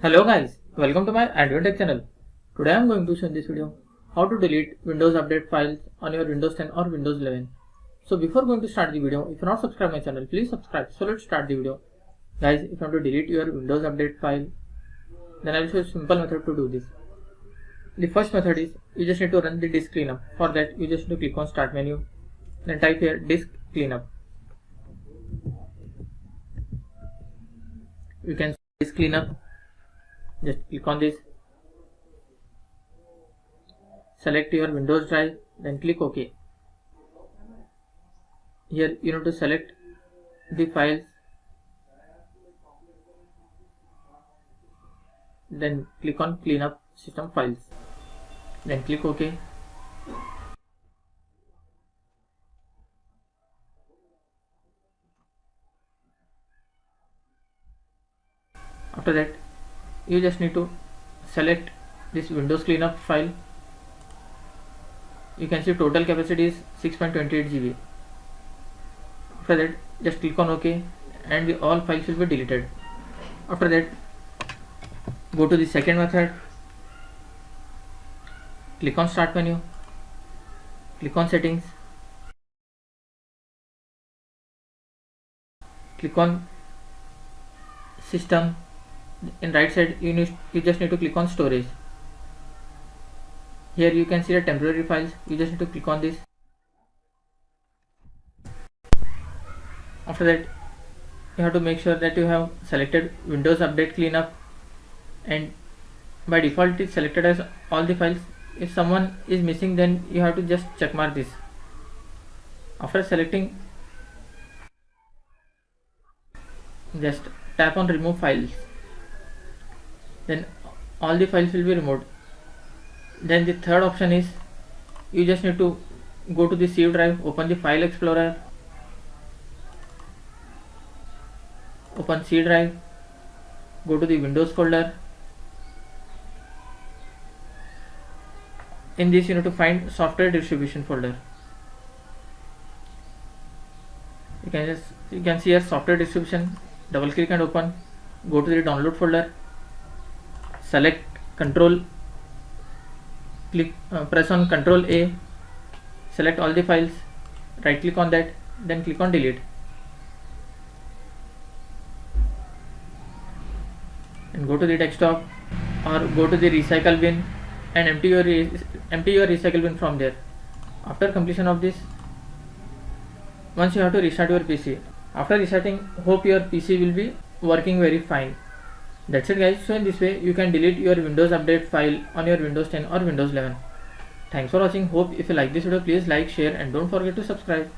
Hello guys, welcome to my AndWin Tech channel. Today I am going to show in this video how to delete Windows Update files on your Windows 10 or Windows 11. So before going to start the video, if you are not subscribed my channel, please subscribe. So let's start the video. Guys, if you want to delete your Windows Update file, then I will show you a simple method to do this. The first method is you just need to run the disk cleanup. For that you just need to click on start menu, then type here disk cleanup. You can see disk cleanup. Just click on this, select your Windows drive, then click OK. Here you need to select the files, then click on clean up system files, then click OK. After that you just need to select this Windows cleanup file. You can see total capacity is 6.28 GB. After that just click on OK and all files will be deleted. After that go to the second method, click on start menu, click on settings, click on system. In right side you just need to click on storage. Here you can see the temporary files. You just need to click on this. After that you have to make sure that you have selected Windows Update Cleanup, and by default it is selected as all the files. If someone is missing, then you have to just check mark this. After selecting, just tap on remove files, then all the files will be removed. Then the third option is you just need to go to the C drive, open the file explorer, open C drive, go to the Windows folder. In this you need to find software distribution folder. You can see here software distribution. Double click and open. Go to the download folder. Select control, press on Ctrl A, select all the files, right click on that, then click on delete, and go to the desktop or go to the recycle bin and empty your recycle bin from there. After completion of this, once you have to restart your PC. After restarting, hope your PC will be working very fine. That's it guys. So in this way you can delete your Windows Update file on your Windows 10 or Windows 11. Thanks for watching. Hope if you like this video, please like, share and don't forget to subscribe.